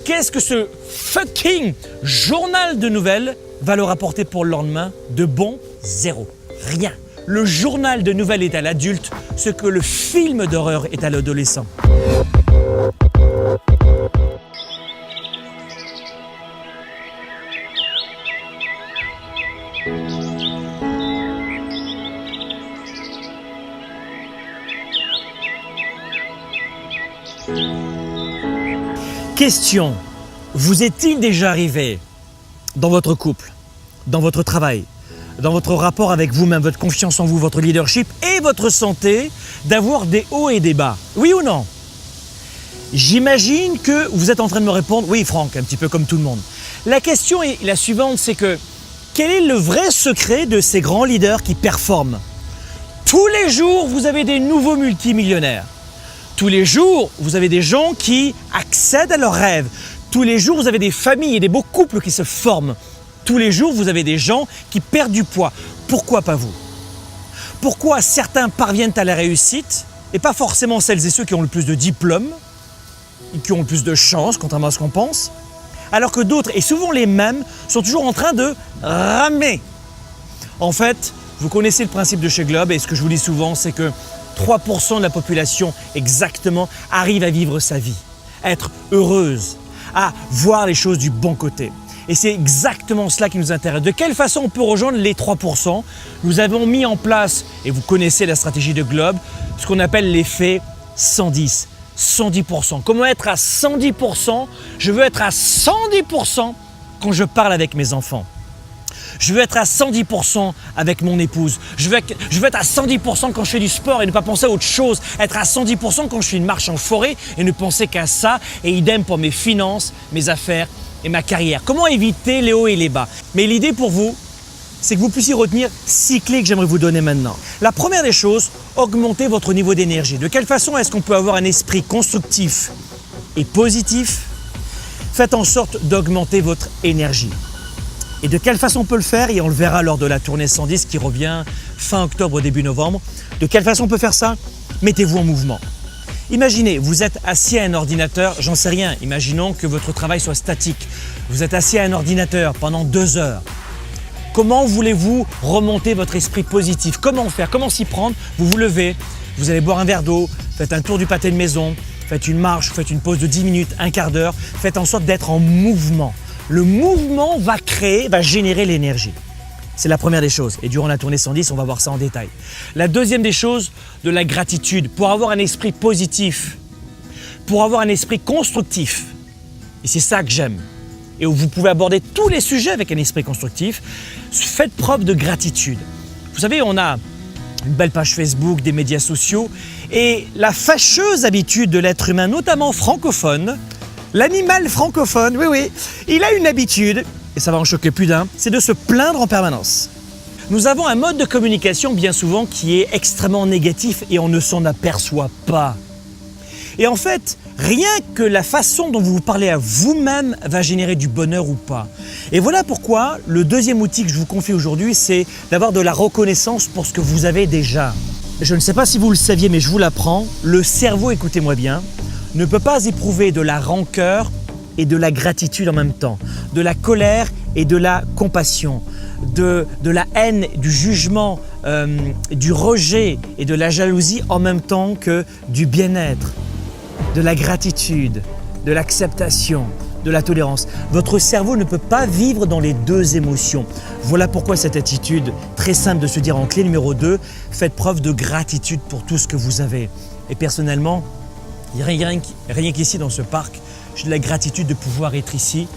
Qu'est-ce que ce fucking journal de nouvelles va leur apporter pour le lendemain? De bon, zéro. Rien. Le journal de nouvelles est à l'adulte ce que le film d'horreur est à l'adolescent. Question, vous est-il déjà arrivé dans votre couple, dans votre travail, dans votre rapport avec vous-même, votre confiance en vous, votre leadership et votre santé, d'avoir des hauts et des bas? Oui ou non? J'imagine que vous êtes en train de me répondre, oui Franck, un petit peu comme tout le monde. La question est la suivante, c'est que quel est le vrai secret de ces grands leaders qui performent? Tous les jours, vous avez des nouveaux multimillionnaires. Tous les jours, vous avez des gens qui accèdent à leurs rêves. Tous les jours, vous avez des familles et des beaux couples qui se forment. Tous les jours, vous avez des gens qui perdent du poids. Pourquoi pas vous? Pourquoi certains parviennent à la réussite et pas forcément celles et ceux qui ont le plus de diplômes et qui ont le plus de chance, contrairement à ce qu'on pense, alors que d'autres, et souvent les mêmes, sont toujours en train de ramer? En fait, vous connaissez le principe de chez Globe et ce que je vous dis souvent, c'est que 3% de la population exactement arrive à vivre sa vie, à être heureuse, à voir les choses du bon côté. Et c'est exactement cela qui nous intéresse. De quelle façon on peut rejoindre les 3%? Nous avons mis en place, et vous connaissez la stratégie de Globe, ce qu'on appelle l'effet 110, 110%. Comment être à 110%? Je veux être à 110% quand je parle avec mes enfants. Je veux être à 110% avec mon épouse. Je veux être à 110% quand je fais du sport et ne pas penser à autre chose. Être à 110% quand je fais une marche en forêt et ne penser qu'à ça. Et idem pour mes finances, mes affaires et ma carrière. Comment éviter les hauts et les bas? Mais l'idée pour vous, c'est que vous puissiez retenir 6 clés que j'aimerais vous donner maintenant. La première des choses, augmentez votre niveau d'énergie. De quelle façon est-ce qu'on peut avoir un esprit constructif et positif? Faites en sorte d'augmenter votre énergie. Et de quelle façon on peut le faire? Et on le verra lors de la tournée 110 qui revient fin octobre, début novembre. De quelle façon on peut faire ça? Mettez-vous en mouvement. Imaginez, vous êtes assis à un ordinateur, j'en sais rien, imaginons que votre travail soit statique. Vous êtes assis à un ordinateur pendant 2 heures. Comment voulez-vous remonter votre esprit positif? Comment faire? Comment s'y prendre? Vous vous levez, vous allez boire un verre d'eau, faites un tour du pâté de maison, faites une marche, faites une pause de 10 minutes, un quart d'heure, faites en sorte d'être en mouvement. Le mouvement va générer l'énergie. C'est la première des choses. Et durant la tournée 110, on va voir ça en détail. La deuxième des choses, de la gratitude. Pour avoir un esprit positif, pour avoir un esprit constructif. Et c'est ça que j'aime. Et où vous pouvez aborder tous les sujets avec un esprit constructif. Faites preuve de gratitude. Vous savez, on a une belle page Facebook, des médias sociaux. Et la fâcheuse habitude de l'être humain, notamment francophone, l'animal francophone, oui, il a une habitude, et ça va en choquer plus d'un, c'est de se plaindre en permanence. Nous avons un mode de communication bien souvent qui est extrêmement négatif et on ne s'en aperçoit pas. Et en fait, rien que la façon dont vous vous parlez à vous-même va générer du bonheur ou pas. Et voilà pourquoi le deuxième outil que je vous confie aujourd'hui, c'est d'avoir de la reconnaissance pour ce que vous avez déjà. Je ne sais pas si vous le saviez, mais je vous l'apprends, le cerveau, écoutez-moi bien, ne peut pas éprouver de la rancœur et de la gratitude en même temps, de la colère et de la compassion, de la haine, du jugement, du rejet et de la jalousie en même temps que du bien-être, de la gratitude, de l'acceptation, de la tolérance. Votre cerveau ne peut pas vivre dans les deux émotions. Voilà pourquoi cette attitude très simple de se dire en clé numéro 2, faites preuve de gratitude pour tout ce que vous avez. Et personnellement, rien qu'ici dans ce parc, j'ai de la gratitude de pouvoir être ici,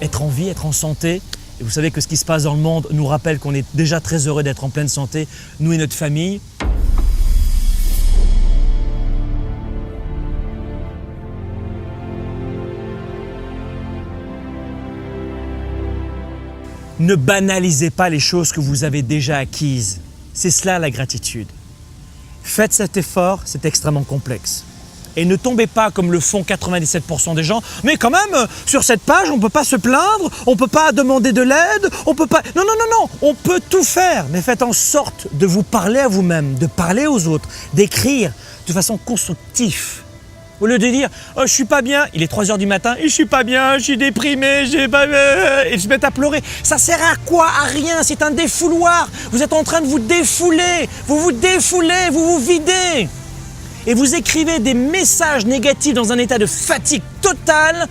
être en vie, être en santé. Et vous savez que ce qui se passe dans le monde nous rappelle qu'on est déjà très heureux d'être en pleine santé, nous et notre famille. Ne banalisez pas les choses que vous avez déjà acquises. C'est cela la gratitude. Faites cet effort, c'est extrêmement complexe. Et ne tombez pas comme le font 97% des gens. Mais quand même, sur cette page, on ne peut pas se plaindre, on ne peut pas demander de l'aide, on ne peut pas… Non, on peut tout faire. Mais faites en sorte de vous parler à vous-même, de parler aux autres, d'écrire de façon constructive. Au lieu de dire « Oh, je suis pas bien », il est 3 heures du matin « Je suis pas bien, je suis déprimé, j'ai pas bien » et se mettre à pleurer. Ça sert à quoi? À rien, c'est un défouloir. Vous êtes en train de vous défouler, vous vous videz. Et vous écrivez des messages négatifs dans un état de fatigue totale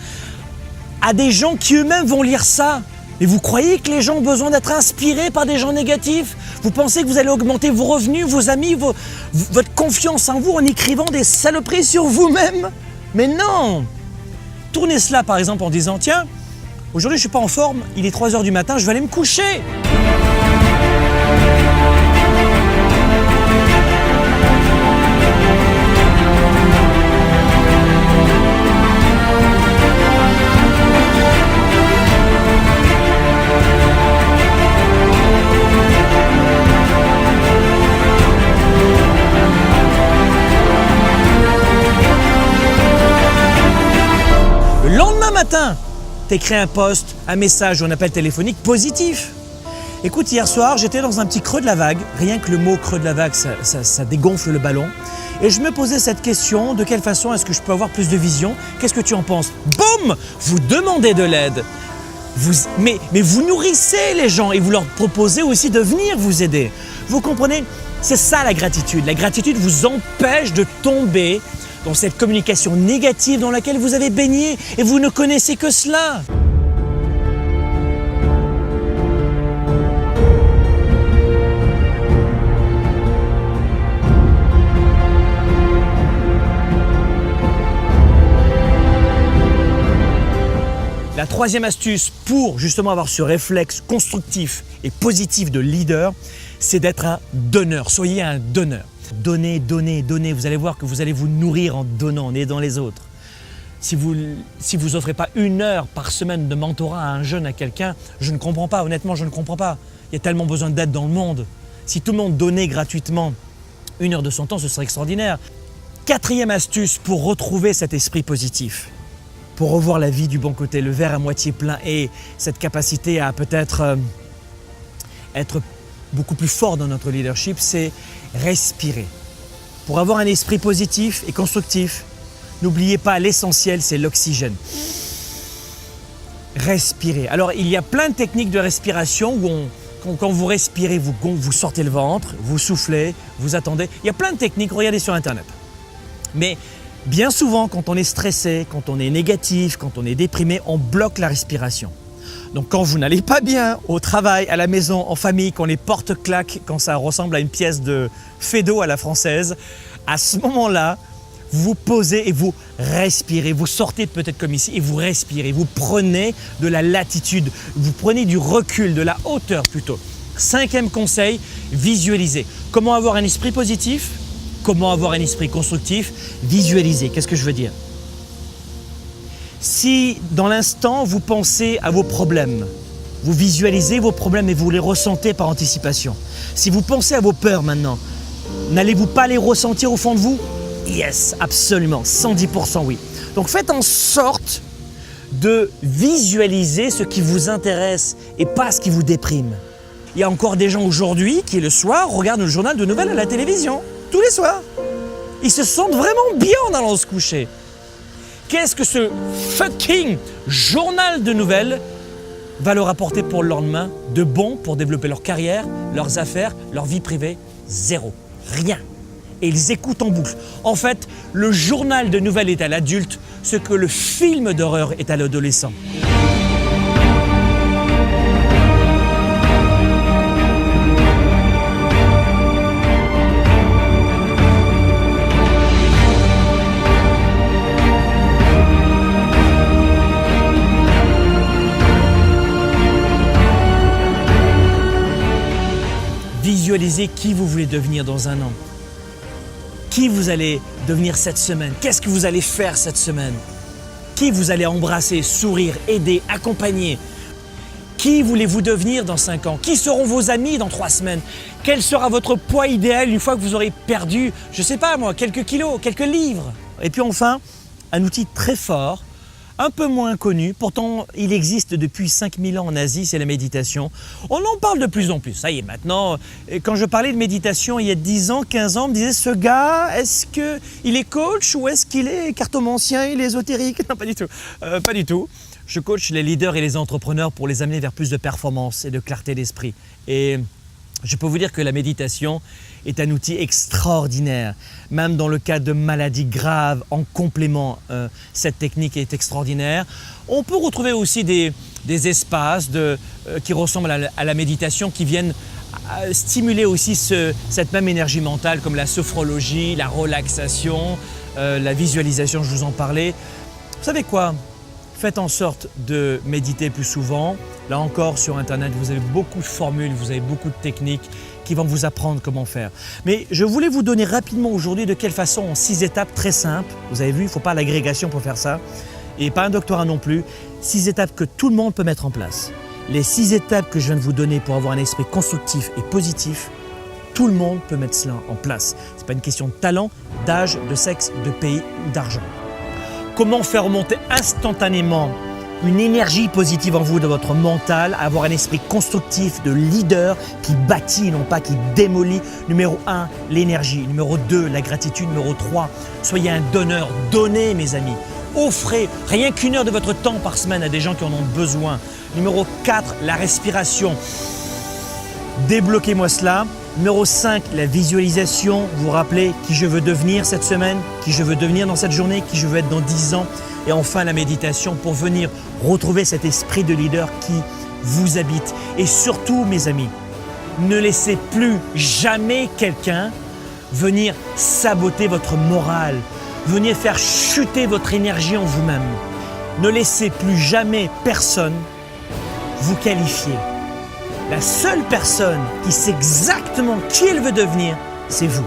à des gens qui eux-mêmes vont lire ça. Et vous croyez que les gens ont besoin d'être inspirés par des gens négatifs? Vous pensez que vous allez augmenter vos revenus, vos amis, votre confiance en vous en écrivant des saloperies sur vous-même? Mais non! Tournez cela par exemple en disant « Tiens, aujourd'hui je ne suis pas en forme, il est 3 heures du matin, je vais aller me coucher !» Le lendemain matin, tu écris un post, un message ou un appel téléphonique positif. Écoute, hier soir, j'étais dans un petit creux de la vague. Rien que le mot creux de la vague, ça dégonfle le ballon. Et je me posais cette question, de quelle façon est-ce que je peux avoir plus de vision? Qu'est-ce que tu en penses? Boum! Vous demandez de l'aide. Mais vous nourrissez les gens et vous leur proposez aussi de venir vous aider. Vous comprenez? C'est ça la gratitude. La gratitude vous empêche de tomber dans cette communication négative dans laquelle vous avez baigné et vous ne connaissez que cela. La troisième astuce pour justement avoir ce réflexe constructif et positif de leader, c'est d'être un donneur. Soyez un donneur. Donnez, donnez, donnez. Vous allez voir que vous allez vous nourrir en donnant, en aidant les autres. Si vous offrez pas 1 heure par semaine de mentorat à un jeune, à quelqu'un, je ne comprends pas. Honnêtement, je ne comprends pas. Il y a tellement besoin d'aide dans le monde. Si tout le monde donnait gratuitement 1 heure de son temps, ce serait extraordinaire. 4e astuce pour retrouver cet esprit positif, pour revoir la vie du bon côté, le verre à moitié plein et cette capacité à peut-être être beaucoup plus fort dans notre leadership, c'est respirer. Pour avoir un esprit positif et constructif, n'oubliez pas, l'essentiel, c'est l'oxygène. Respirez. Alors, il y a plein de techniques de respiration où quand vous respirez, vous sortez le ventre, vous soufflez, vous attendez. Il y a plein de techniques, regardez sur Internet. Mais bien souvent, quand on est stressé, quand on est négatif, quand on est déprimé, on bloque la respiration. Donc quand vous n'allez pas bien au travail, à la maison, en famille, quand les portes claquent, quand ça ressemble à une pièce de Feydeau à la française, à ce moment-là, vous vous posez et vous respirez. Vous sortez peut-être comme ici et vous respirez. Vous prenez de la latitude, vous prenez du recul, de la hauteur plutôt. 5e conseil, visualisez. Comment avoir un esprit positif? Comment avoir un esprit constructif? Visualisez. Qu'est-ce que je veux dire? Si dans l'instant, vous pensez à vos problèmes, vous visualisez vos problèmes et vous les ressentez par anticipation. Si vous pensez à vos peurs maintenant, n'allez-vous pas les ressentir au fond de vous? Yes, absolument, 110% oui. Donc faites en sorte de visualiser ce qui vous intéresse et pas ce qui vous déprime. Il y a encore des gens aujourd'hui qui, le soir, regardent le journal de nouvelles à la télévision, tous les soirs. Ils se sentent vraiment bien en allant se coucher. Qu'est-ce que ce fucking journal de nouvelles va leur apporter pour le lendemain de bon pour développer leur carrière, leurs affaires, leur vie privée? Zéro. Rien. Et ils écoutent en boucle. En fait, le journal de nouvelles est à l'adulte ce que le film d'horreur est à l'adolescent. Visualisez qui vous voulez devenir dans un an. Qui vous allez devenir cette semaine? Qu'est-ce que vous allez faire cette semaine? Qui vous allez embrasser, sourire, aider, accompagner? Qui voulez-vous devenir dans 5 ans? Qui seront vos amis dans 3 semaines? Quel sera votre poids idéal une fois que vous aurez perdu, je ne sais pas moi, quelques kilos, quelques livres? Et puis enfin, un outil très fort un peu moins connu. Pourtant, il existe depuis 5000 ans en Asie, c'est la méditation. On en parle de plus en plus. Ça y est, maintenant, quand je parlais de méditation il y a 10 ans, 15 ans, on me disait, ce gars, est-ce qu'il est coach ou est-ce qu'il est cartomancien, il est ésotérique? Non, pas du tout. Pas du tout. Je coach les leaders et les entrepreneurs pour les amener vers plus de performance et de clarté d'esprit. Et je peux vous dire que la méditation est un outil extraordinaire, même dans le cas de maladies graves. En complément, cette technique est extraordinaire. On peut retrouver aussi des espaces qui ressemblent à la méditation, qui viennent stimuler aussi cette même énergie mentale, comme la sophrologie, la relaxation, la visualisation, je vous en parlais. Vous savez quoi? Faites en sorte de méditer plus souvent. Là encore, sur Internet, vous avez beaucoup de formules, vous avez beaucoup de techniques qui vont vous apprendre comment faire. Mais je voulais vous donner rapidement aujourd'hui de quelle façon, en 6 étapes très simples. Vous avez vu, il ne faut pas l'agrégation pour faire ça. Et pas un doctorat non plus. 6 étapes que tout le monde peut mettre en place. Les 6 étapes que je viens de vous donner pour avoir un esprit constructif et positif, tout le monde peut mettre cela en place. Ce n'est pas une question de talent, d'âge, de sexe, de pays ou d'argent. Comment faire remonter instantanément une énergie positive en vous, de votre mental, avoir un esprit constructif de leader qui bâtit, non pas qui démolit. Numéro 1, l'énergie. Numéro 2, la gratitude. Numéro 3, soyez un donneur. Donnez, mes amis. Offrez rien qu'une heure de votre temps par semaine à des gens qui en ont besoin. Numéro 4, la respiration. Débloquez-moi cela. Numéro 5, la visualisation. Vous vous rappelez qui je veux devenir cette semaine, qui je veux devenir dans cette journée, qui je veux être dans 10 ans. Et enfin, la méditation pour venir retrouver cet esprit de leader qui vous habite. Et surtout, mes amis, ne laissez plus jamais quelqu'un venir saboter votre morale, venir faire chuter votre énergie en vous-même. Ne laissez plus jamais personne vous qualifier. La seule personne qui sait exactement qui elle veut devenir, c'est vous.